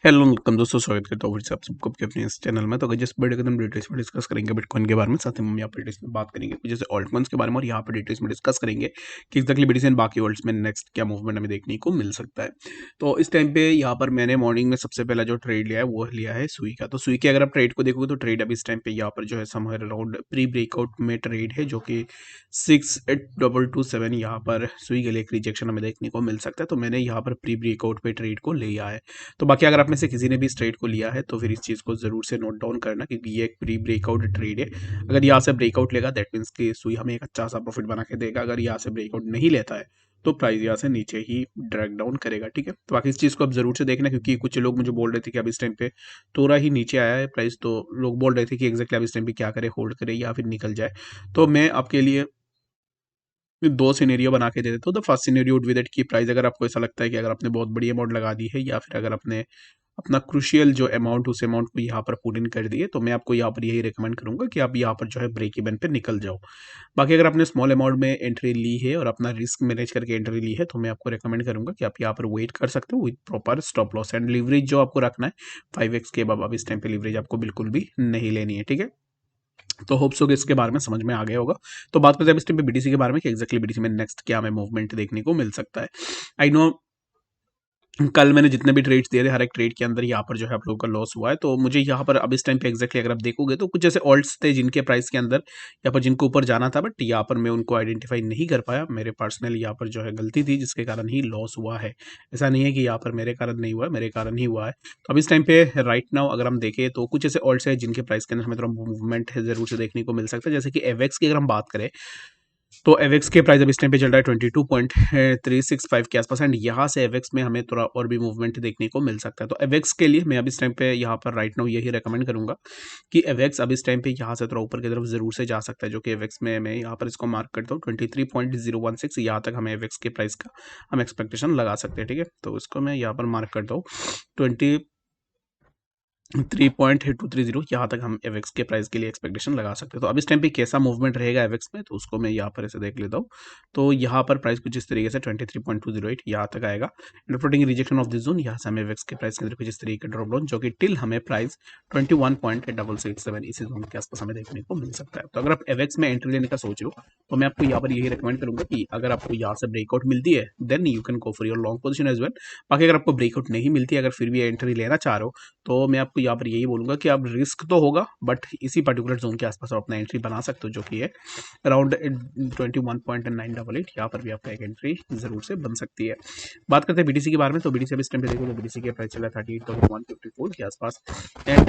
Hello welcome दोस्तों, स्वागत करता हूँ फिर से आप सबको आपके अपने इस चैनल में। तो अगर जिस वीडियो के अंदर डिटेल्स में डिस्कस करेंगे बिटकॉइन के बारे में, साथ ही हम यहाँ पर डिटेल्स में बात करेंगे कुछ जैसे ऑल्ट कॉइन्स के बारे में, और यहाँ पर डिटेल्स में डिस्कस करेंगे कि एक्जैक्टली बीटीसी एंड बाकी ऑल्ट्स में नेक्स्ट क्या मूवमेंट हमें देखने को मिल सकता है। तो इस टाइम पे यहाँ पर मैंने मॉर्निंग में सबसे पहला जो ट्रेड लिया है वो लिया है सुई का। तो सुई के अगर आप ट्रेड को देखोगे तो ट्रेड अभी इस टाइम पे यहाँ पर जो है समवेयर अराउंड प्री ब्रेकआउट में ट्रेड है, जो कि 68227 यहाँ पर सुई के लिए एक रिजेक्शन हमें देखने को मिल सकता है। तो मैंने यहाँ पर प्री ब्रेकआउट पे ट्रेड को लिया है। तो बाकी अगर आप में से किसी ने भी इस ट्रेड को लिया है तो फिर इस चीज़ को ज़रूर से नोट डाउन करना, क्योंकि ये एक प्री ब्रेकआउट ट्रेड है। अगर यहाँ से ब्रेकआउट लेगा दैट मीन्स कि सुई हमें एक अच्छा सा प्रॉफिट बना के देगा। अगर यहाँ से ब्रेकआउट नहीं लेता है तो प्राइस यहाँ से नीचे ही ड्रैग डाउन करेगा। ठीक है, तो बाकी इस चीज़ को आप जरूर से देखना, क्योंकि कुछ लोग मुझे बोल रहे थे कि अब इस टाइम पे थोड़ा ही नीचे आया है प्राइस, तो लोग बोल रहे थे कि एग्जैक्टली अब इस टाइम पे क्या करे, होल्ड करे या फिर निकल जाए। तो मैं आपके लिए दो सिनेरियो बना के दे देता हूँ। तो first scenario would be that की प्राइस, अगर आपको ऐसा लगता है कि अगर आपने बहुत बड़ी अमाउंट लगा दी है या फिर अगर आपने अपना क्रुशियल जो अमाउंट उस अमाउंट को यहाँ पर पुट इन कर दिए, तो मैं आपको यहाँ पर यही रिकमेंड करूंगा कि आप यहाँ पर जो है ब्रेक इवन पे निकल जाओ। बाकी अगर आपने स्मॉल अमाउंट में एंट्री ली है और अपना रिस्क मैनेज करके एंट्री ली है, तो मैं आपको रिकमेंड करूंगा कि आप यहाँ पर वेट कर सकते हो with proper stop loss and leverage जो आपको रखना है 5x के। अब इस टाइम पे लीवरेज आपको बिल्कुल भी नहीं लेनी है। ठीक है, तो होप सो कि इसके बारे में समझ में आ गया होगा। तो बात करते हैं इस टाइम पे बीटीसी के बारे में कि एक्जैक्टली बीटीसी में नेक्स्ट क्या हमें मूवमेंट देखने को मिल सकता है। आई नो कल मैंने जितने भी ट्रेड्स दिए थे हर एक ट्रेड के अंदर यहाँ पर जो है आप लोगों का लॉस हुआ है। तो मुझे यहाँ पर अब इस टाइम पे एक्जैक्टली अगर आप देखोगे तो कुछ ऐसे ऑल्ट्स थे जिनके प्राइस के अंदर यहाँ पर जिनको ऊपर जाना था, बट यहाँ पर मैं उनको आइडेंटिफाई नहीं कर पाया। मेरे पर्सनल यहाँ पर जो है गलती थी, जिसके कारण ही लॉस हुआ है। ऐसा नहीं है कि यहाँ पर मेरे कारण नहीं हुआ है, मेरे कारण ही हुआ है। तो अब इस टाइम पे राइट नाउ अगर हम देखें तो कुछ ऐसे ऑल्ट्स है जिनके प्राइस के अंदर हमें थोड़ा मूवमेंट जरूर से देखने को मिल सकता है। जैसे कि एवेक्स की अगर हम बात करें तो एवेक्स के प्राइस अब इस टाइम पे चल रहा है 22.365 के आसपास, एंड यहाँ से एवेक्स में हमें थोड़ा और भी मूवमेंट देखने को मिल सकता है। तो एवेक्स के लिए मैं अब इस टाइम पे यहाँ पर राइट नाउ यही रेकमेंड करूंगा कि एवेक्स अब इस टाइम पे यहाँ से थोड़ा ऊपर की तरफ जरूर से जा सकता है, जो कि एवेक्स में मैं यहाँ पर इसको मार्क करता हूँ 23.016। यहाँ तक हमें एवेक्स के प्राइस का हम एक्सपेक्टेशन लगा सकते हैं। ठीक है, तो इसको मैं यहाँ पर मार्क करता हूँ 3.230, यहाँ तक हम एवेक्स के प्राइस के लिए एक्सपेक्टेशन लगा सकते हैं। तो अब इस टाइम पे कैसा मूवमेंट रहेगा एवेक्स में, तो उसको मैं यहाँ पर ऐसे देख लेता हूँ। तो यहाँ पर प्राइस कुछ इस तरीके से 23.208 यहाँ तक आएगा। Interpreting rejection of this zone, यहाँ से हमें एवेक्स के प्राइस के अंदर कुछ इस तरीके का ड्रॉप डाउन, जो कि टिल हमें प्राइस 21.667 इसी जोन के आसपास हमें देखने को मिल सकता है। तो अगर आप एवेक्स में एंट्री लेने का सोच रहे हो तो मैं आपको यहाँ पर यही रिकमेंड करूंगा कि अगर आपको यहाँ से ब्रेकआउट मिलती है then you can go for your long position as well. बाकी अगर आपको ब्रेकआउट नहीं मिलती है, अगर फिर भी एंट्री लेना चाह रहे हो, तो मैं आपको यहाँ पर यही बोलूंगा कि आप रिस्क तो होगा बट इसी पर्टिकुलर जोन के आसपास आप अपना एंट्री बना सकते हो, जो कि है अराउंड 21.988। यहाँ पर भी आपका एक एंट्री जरूर से बन सकती है। बात करते हैं बीटीसी के बारे में। तो बीटीसी अब इस टाइम पे देखो तो बीटीसी के प्राइस चला 38,154 के आसपास, एंड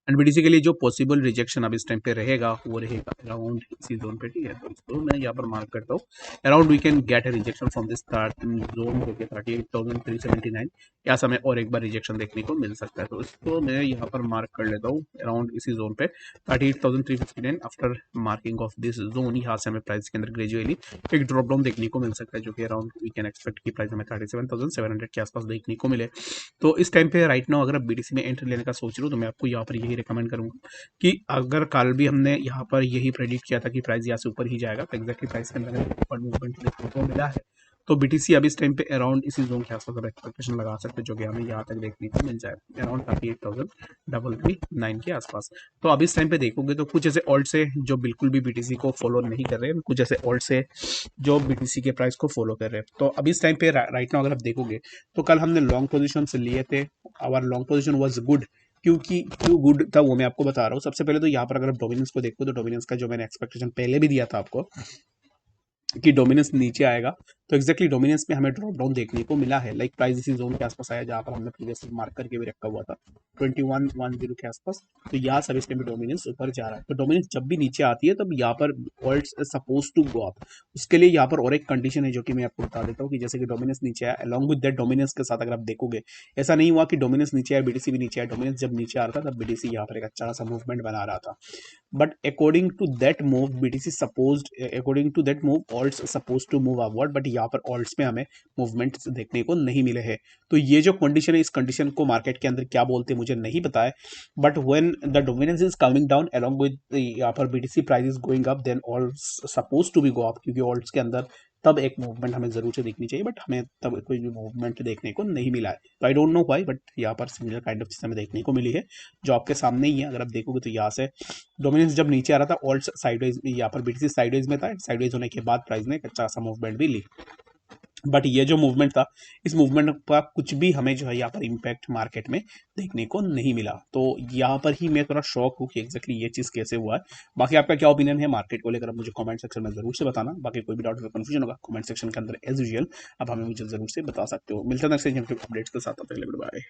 एनबीडीसी के लिए जो पॉसिबल रिजेक्शन अब इस टाइम पे रहेगा वो रहेगा अराउंड इसी जोन पे। ठीक है, तो इसको मैं यहाँ पर मार्क करता हूँ around we can get a rejection from this zone जो कि 38,379। यहाँ से हमें और एक बार रिजेक्शन देखने को मिल सकता है। तो इसको मैं यहाँ पर मार्क कर लेता हूँ अराउंड इसी जोन पे 38,359। After marking of this zone यहाँ से हमें प्राइस के अंदर ग्रेजुअली एक ड्रॉप डाउन देखने को मिल सकता है, जो कि अराउंड वी कैन एक्सपेक्ट की प्राइस हमें 37,700 के आसपास देखने को मिले। तो इस टाइम पे राइट नाउ अगर आप बीटीसी में एंट्री लेने का सोच रहे हो तो मैं आपको यहाँ पर यही रिकमेंड करूंगा कि अगर कल भी हमने यहाँ पर यही प्रेडिक्ट किया था कि प्राइस यहाँ से ऊपर ही जाएगा, तो एक्जैक्टली प्राइस के अंदर ऊपर मूवमेंट देखने को मिला है। तो बीटीसी अब इस टाइम पे अराउंड इसी जोन के आसपास एक्सपेक्टेशन लगा सकते हैं, जो कि हमें यहाँ तक देखने को मिल जाए अराउंड 38,339 के आसपास। तो अब इस टाइम पे देखोगे तो कुछ ऐसे ऑल्ट से जो बिल्कुल भी बीटीसी को फॉलो नहीं कर रहे हैं, कुछ ऐसे ऑल्ट से जो बीटीसी के प्राइस को फॉलो कर रहे हैं। तो अब इस टाइम पे राइट नाउ अगर आप देखोगे तो कल हमने लॉन्ग पोजीशन से लिए थे, our long position was good. क्यों गुड था वो मैं आपको बता रहा हूँ। सबसे पहले तो यहाँ पर अगर आप डोमिनेंस को देखो तो डोमिनेंस का जो मैंने एक्सपेक्टेशन पहले भी दिया था आपको कि डोमिनेंस नीचे आएगा, तो एक्जैक्टली डोमिनेंस में हमें ड्रॉप डाउन देखने को मिला है। लाइक प्राइस इसी जोन के आसपास आया जहाँ पर हमने प्रीवियसली मार्क करके भी रखा हुआ था 2110 के आसपास। तो यहाँ सब इसमें भी डोमिनेंस ऊपर जा रहा है। तो डोमिनेंस जब भी नीचे आती है तब यहाँ पर world suppose to go up. उसके लिए यहाँ पर और एक कंडीशन है जो कि मैं आपको बता देता हूँ कि जैसे कि डोमिनेंस नीचे आया अलॉन्ग विद दैट डोमिनेंस के साथ अगर आप देखोगे, ऐसा नहीं हुआ कि डोमिनेंस नीचे आया बीटीसी भी नीचे आया। डोमिनेंस जब नीचे आ रहा था तब बीटीसी यहाँ पर एक अच्छा सा मूवमेंट बना रहा था, but according to that move BTC supposed according to that move alts suppose to move upward, but यहाँ पर ऑल्ट्स में हमें मूवमेंट देखने को नहीं मिले हैं। तो ये जो कंडीशन है, इस कंडीशन को मार्केट के अंदर क्या बोलते हैं मुझे नहीं पता है, but when the dominance is coming down along with यहाँ पर BTC price is going up, then alts suppose to be go up, क्योंकि ऑल्ट्स के अंदर तब एक मूवमेंट हमें जरूर से देखनी चाहिए, बट हमें तब कोई भी मूवमेंट देखने को नहीं मिला है। तो I don't know why, but यहाँ पर सिमिलर काइंड ऑफ चीज हमें देखने को मिली है, जो आपके सामने ही है। अगर आप देखोगे तो यहाँ से डोमिनेंस जब नीचे आ रहा था, ऑल्ट साइडवेज, यहाँ पर बीटीसी साइडवेज में था, साइडवेज होने के बाद प्राइस ने एक अच्छा सा मूवमेंट भी ली। बट ये जो मूवमेंट था, इस मूवमेंट का कुछ भी हमें जो है यहाँ पर इम्पैक्ट मार्केट में देखने को नहीं मिला। तो यहाँ पर ही मैं थोड़ा शॉक हूँ कि एग्जैक्टली ये चीज़ कैसे हुआ है। बाकी आपका क्या ओपिनियन है मार्केट को लेकर, आप मुझे कमेंट सेक्शन में जरूर से बताना। बाकी कोई भी डाउट या कंफ्यूजन होगा कमेंट सेक्शन के अंदर एज यूजुअल आप हमें मुझे जरूर से बता सकते हो। मिलते हैं नेक्स्ट अपडेट्स के साथ, तब तक के लिए गुड बाय।